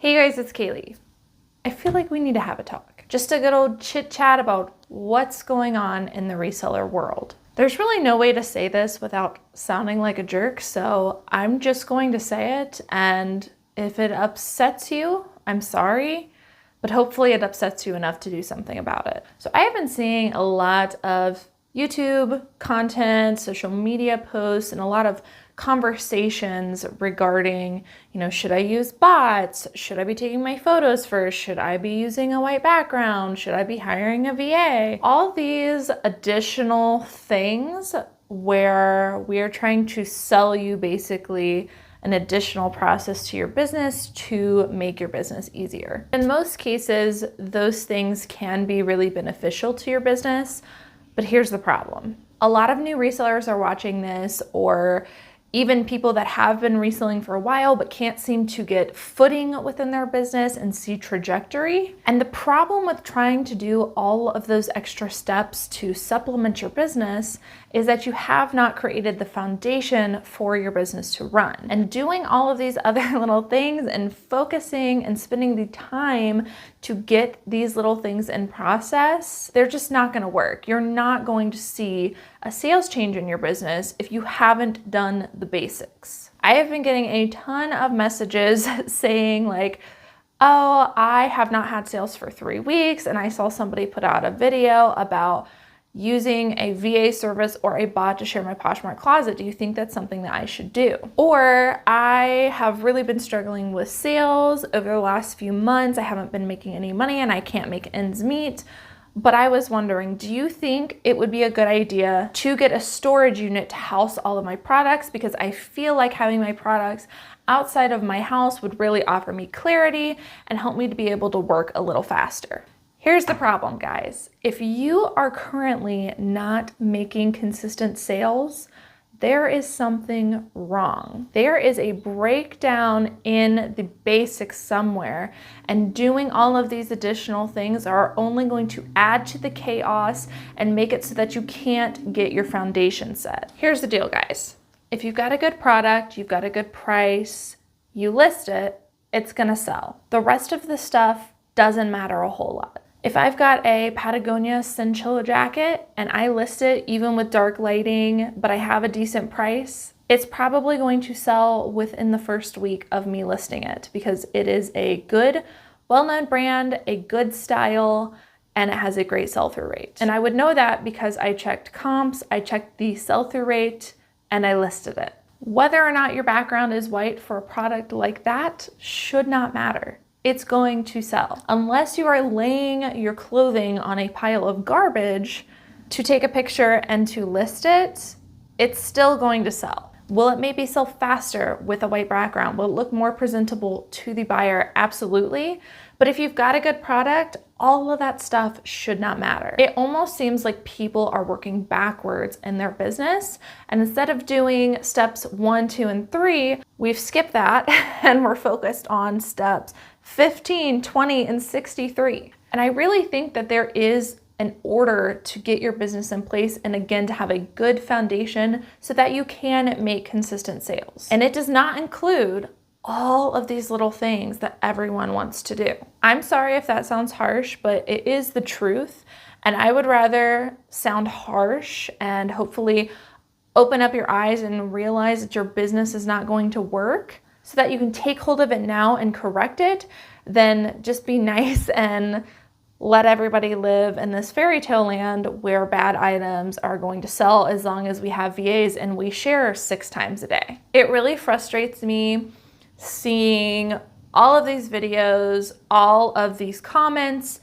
Hey guys, it's Cayley. I feel like we need to have a talk. Just a good old chit chat about what's going on in the reseller world. There's really no way to say this without sounding like a jerk, so I'm just going to say it, and if it upsets you, I'm sorry, but hopefully it upsets you enough to do something about it. So I have been seeing a lot of YouTube content, social media posts, and a lot of conversations regarding, should I use bots? Should I be taking my photos first? Should I be using a white background? Should I be hiring a VA? All these additional things where we are trying to sell you basically an additional process to your business to make your business easier. In most cases, those things can be really beneficial to your business, but here's the problem. A lot of new resellers are watching this, or even people that have been reselling for a while but can't seem to get footing within their business and see trajectory. And the problem with trying to do all of those extra steps to supplement your business is that you have not created the foundation for your business to run. And doing all of these other little things and focusing and spending the time to get these little things in process, they're just not gonna work. You're not going to see a sales change in your business if you haven't done the basics. I have been getting a ton of messages saying like, oh, I have not had sales for 3 weeks, and I saw somebody put out a video about using a VA service or a bot to share my Poshmark closet. Do you think that's something that I should do? Or I have really been struggling with sales over the last few months. I haven't been making any money and I can't make ends meet. But I was wondering, do you think it would be a good idea to get a storage unit to house all of my products? Because I feel like having my products outside of my house would really offer me clarity and help me to be able to work a little faster. Here's the problem, guys. If you are currently not making consistent sales, there is something wrong. There is a breakdown in the basics somewhere, and doing all of these additional things are only going to add to the chaos and make it so that you can't get your foundation set. Here's the deal, guys. If you've got a good product, you've got a good price, you list it, it's gonna sell. The rest of the stuff doesn't matter a whole lot. If I've got a Patagonia cinchilla jacket and I list it even with dark lighting, but I have a decent price, it's probably going to sell within the first week of me listing it because it is a good, well-known brand, a good style, and it has a great sell-through rate. And I would know that because I checked comps, I checked the sell-through rate, and I listed it. Whether or not your background is white for a product like that should not matter. It's going to sell. Unless you are laying your clothing on a pile of garbage to take a picture and to list it, it's still going to sell. Will it maybe sell faster with a white background? Will it look more presentable to the buyer? Absolutely. But if you've got a good product, all of that stuff should not matter. It almost seems like people are working backwards in their business, and instead of doing steps 1, 2, and 3, we've skipped that and we're focused on steps 15, 20, and 63. And I really think that there is an order to get your business in place, and again, to have a good foundation so that you can make consistent sales. And it does not include all of these little things that everyone wants to do. I'm sorry if that sounds harsh, but it is the truth. And I would rather sound harsh and hopefully open up your eyes and realize that your business is not going to work so that you can take hold of it now and correct it, than just be nice and let everybody live in this fairy tale land where bad items are going to sell as long as we have VAs and we share 6 times a day. It really frustrates me seeing all of these videos, all of these comments,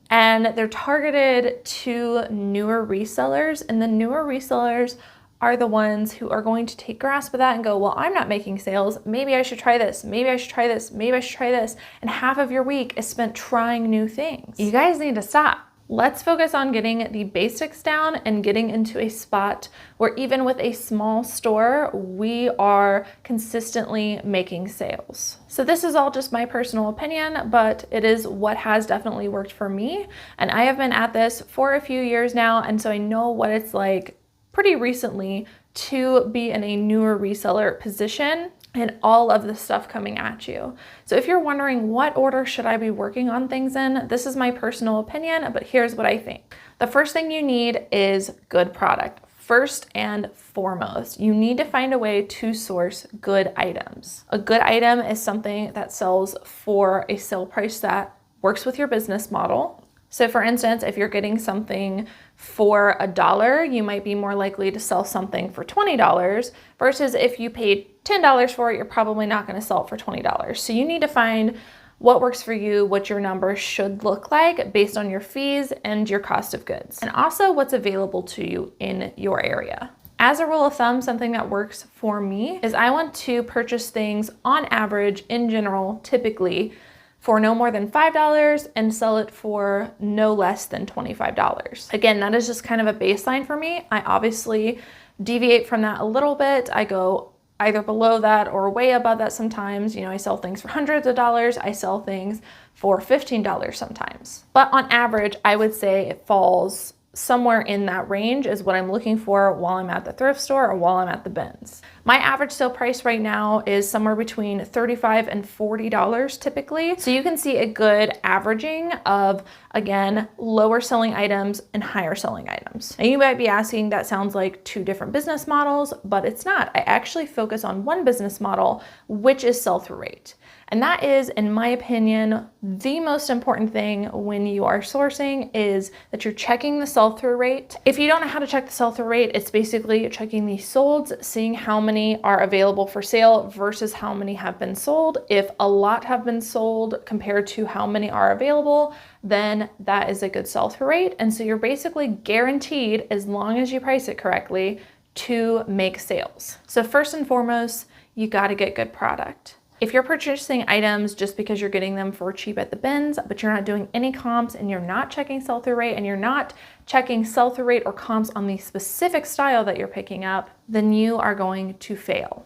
and they're targeted to newer resellers, and the newer resellers are the ones who are going to take grasp of that and go, well, I'm not making sales. Maybe I should try this. Maybe I should try this. Maybe I should try this. And half of your week is spent trying new things. You guys need to stop. Let's focus on getting the basics down and getting into a spot where even with a small store, we are consistently making sales. So this is all just my personal opinion, but it is what has definitely worked for me. And I have been at this for a few years now, and so I know what it's like pretty recently to be in a newer reseller position and all of the stuff coming at you. So if you're wondering what order should I be working on things in, this is my personal opinion, but here's what I think. The first thing you need is good product. First and foremost, you need to find a way to source good items. A good item is something that sells for a sale price that works with your business model. So for instance, if you're getting something for $1, you might be more likely to sell something for $20 versus if you paid $10 for it, you're probably not going to sell it for $20. So you need to find what works for you, what your numbers should look like based on your fees and your cost of goods, and also what's available to you in your area. As a rule of thumb, something that works for me is I want to purchase things on average, in general, typically for no more than $5 and sell it for no less than $25. Again, that is just kind of a baseline for me. I obviously deviate from that a little bit. I go either below that or way above that sometimes. You know, I sell things for hundreds of dollars. I sell things for $15 sometimes. But on average, I would say it falls somewhere in that range is what I'm looking for while I'm at the thrift store or while I'm at the bins. My average sale price right now is somewhere between $35 and $40 typically. So you can see a good averaging of, again, lower selling items and higher selling items. Now you might be asking, that sounds like two different business models, but it's not. I actually focus on one business model, which is sell-through rate. And that is, in my opinion, the most important thing when you are sourcing is that you're checking the sell-through rate. If you don't know how to check the sell-through rate, it's basically checking the solds, seeing how many are available for sale versus how many have been sold. If a lot have been sold compared to how many are available, then that is a good sell-through rate. And so you're basically guaranteed, as long as you price it correctly, to make sales. So first and foremost, you gotta get good product. If you're purchasing items just because you're getting them for cheap at the bins, but you're not doing any comps and you're not checking sell-through rate and you're not checking sell-through rate or comps on the specific style that you're picking up, then you are going to fail.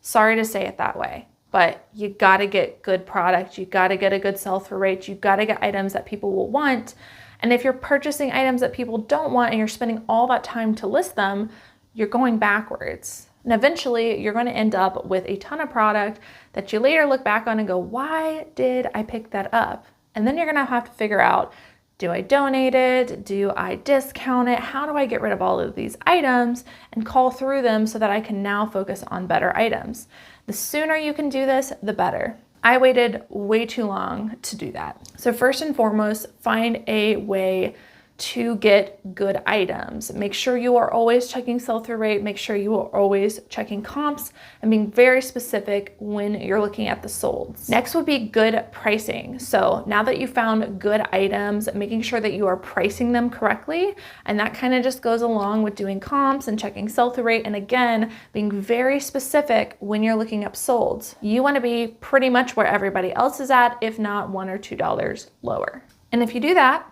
Sorry to say it that way, but you gotta get good product. You gotta get a good sell-through rate. You gotta get items that people will want. And if you're purchasing items that people don't want and you're spending all that time to list them, you're going backwards. And eventually you're going to end up with a ton of product that you later look back on and go, why did I pick that up? And then you're going to have to figure out, do I donate it? Do I discount it? How do I get rid of all of these items and call through them so that I can now focus on better items? The sooner you can do this, the better. I waited way too long to do that. So first and foremost, find a way to get good items. Make sure you are always checking sell-through rate, make sure you are always checking comps and being very specific when you're looking at the solds. Next would be good pricing. So now that you found good items, making sure that you are pricing them correctly, and that kind of just goes along with doing comps and checking sell-through rate, and again, being very specific when you're looking up solds. You want to be pretty much where everybody else is at, if not $1 or $2 lower. And if you do that,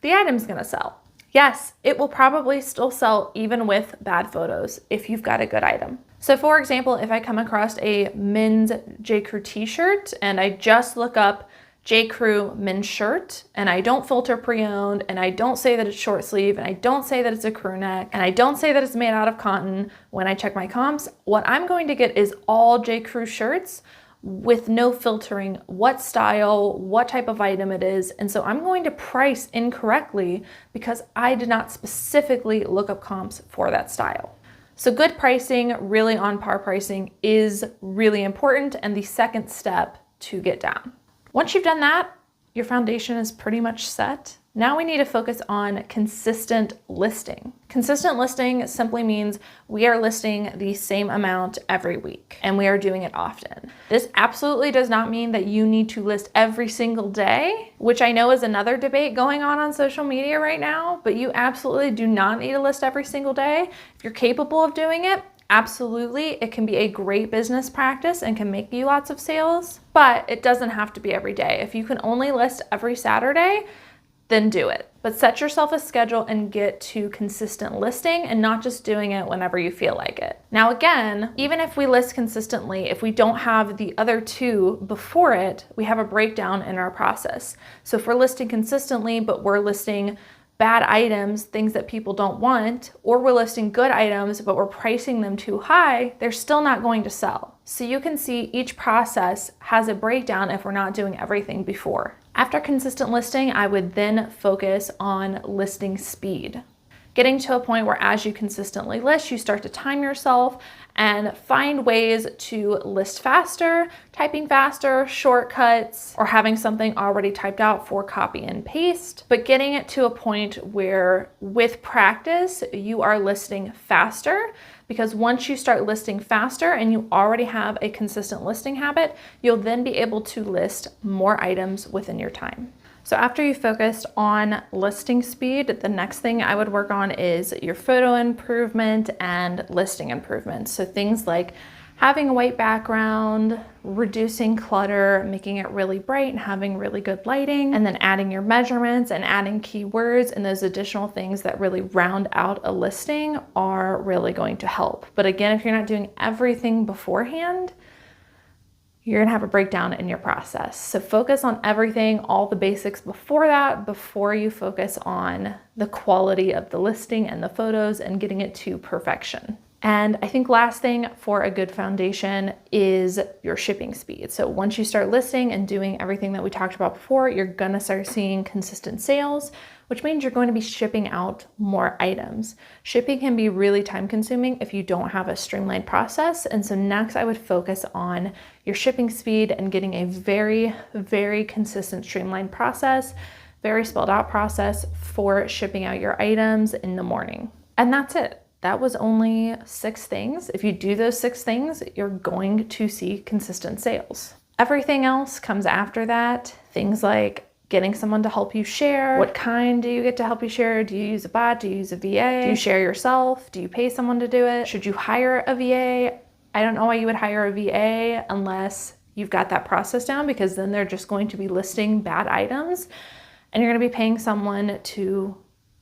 the item's gonna sell. Yes, it will probably still sell even with bad photos if you've got a good item. So for example, if I come across a men's J. Crew t-shirt and I just look up J. Crew men's shirt and I don't filter pre-owned and I don't say that it's short sleeve and I don't say that it's a crew neck and I don't say that it's made out of cotton when I check my comps, what I'm going to get is all J. Crew shirts with no filtering what style, what type of item it is. And so I'm going to price incorrectly because I did not specifically look up comps for that style. So good pricing, really on par pricing, is really important and the second step to get down. Once you've done that, your foundation is pretty much set. Now we need to focus on consistent listing. Consistent listing simply means we are listing the same amount every week and we are doing it often. This absolutely does not mean that you need to list every single day, which I know is another debate going on social media right now, but you absolutely do not need to list every single day. If you're capable of doing it, absolutely, it can be a great business practice and can make you lots of sales, but it doesn't have to be every day. If you can only list every Saturday, then do it. But set yourself a schedule and get to consistent listing and not just doing it whenever you feel like it. Now again, even if we list consistently, if we don't have the other two before it, we have a breakdown in our process. So if we're listing consistently, but we're listing bad items, things that people don't want, or we're listing good items, but we're pricing them too high, they're still not going to sell. So you can see each process has a breakdown if we're not doing everything before. After consistent listing, I would then focus on listing speed. Getting to a point where as you consistently list, you start to time yourself and find ways to list faster, typing faster, shortcuts, or having something already typed out for copy and paste. But getting it to a point where with practice, you are listing faster, because once you start listing faster and you already have a consistent listing habit, you'll then be able to list more items within your time. So after you focused on listing speed, the next thing I would work on is your photo improvement and listing improvements. So things like having a white background, reducing clutter, making it really bright and having really good lighting, and then adding your measurements and adding keywords and those additional things that really round out a listing are really going to help. But again, if you're not doing everything beforehand, you're gonna have a breakdown in your process. So focus on everything, all the basics before that, before you focus on the quality of the listing and the photos and getting it to perfection. And I think last thing for a good foundation is your shipping speed. So once you start listing and doing everything that we talked about before, you're gonna start seeing consistent sales, which means you're going to be shipping out more items. Shipping can be really time consuming if you don't have a streamlined process. And so next I would focus on your shipping speed and getting a very, very consistent streamlined process, very spelled out process for shipping out your items in the morning. And that's it. That was only 6 things. If you do those 6 things, you're going to see consistent sales. Everything else comes after that. Things like getting someone to help you share. What kind do you get to help you share? Do you use a bot? Do you use a VA? Do you share yourself? Do you pay someone to do it? Should you hire a VA? I don't know why you would hire a VA unless you've got that process down, because then they're just going to be listing bad items and you're gonna be paying someone to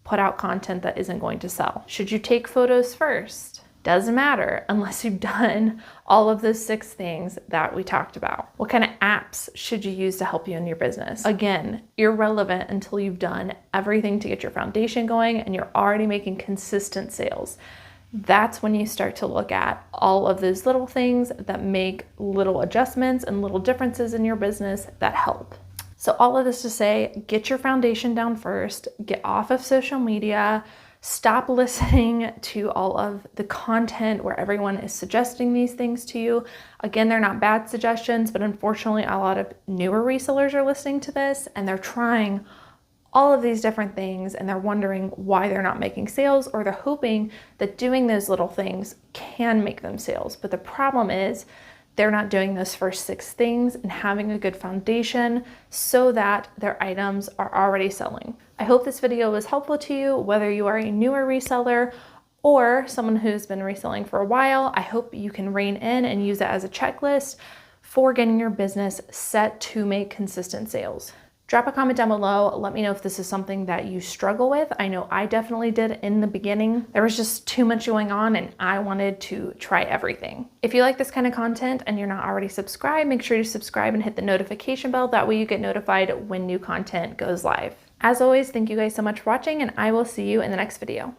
put out content that isn't going to sell. Should you take photos first? Doesn't matter unless you've done all of those 6 things that we talked about. What kind of apps should you use to help you in your business? Again, irrelevant until you've done everything to get your foundation going and you're already making consistent sales. That's when you start to look at all of those little things that make little adjustments and little differences in your business that help. So all of this to say, get your foundation down first, get off of social media, stop listening to all of the content where everyone is suggesting these things to you. Again, they're not bad suggestions, but unfortunately a lot of newer resellers are listening to this and they're trying all of these different things and they're wondering why they're not making sales, or they're hoping that doing those little things can make them sales. But the problem is they're not doing those first 6 things and having a good foundation so that their items are already selling. I hope this video was helpful to you, whether you are a newer reseller or someone who's been reselling for a while. I hope you can rein in and use it as a checklist for getting your business set to make consistent sales. Drop a comment down below. Let me know if this is something that you struggle with. I know I definitely did in the beginning. There was just too much going on and I wanted to try everything. If you like this kind of content and you're not already subscribed, make sure to subscribe and hit the notification bell. That way you get notified when new content goes live. As always, thank you guys so much for watching and I will see you in the next video.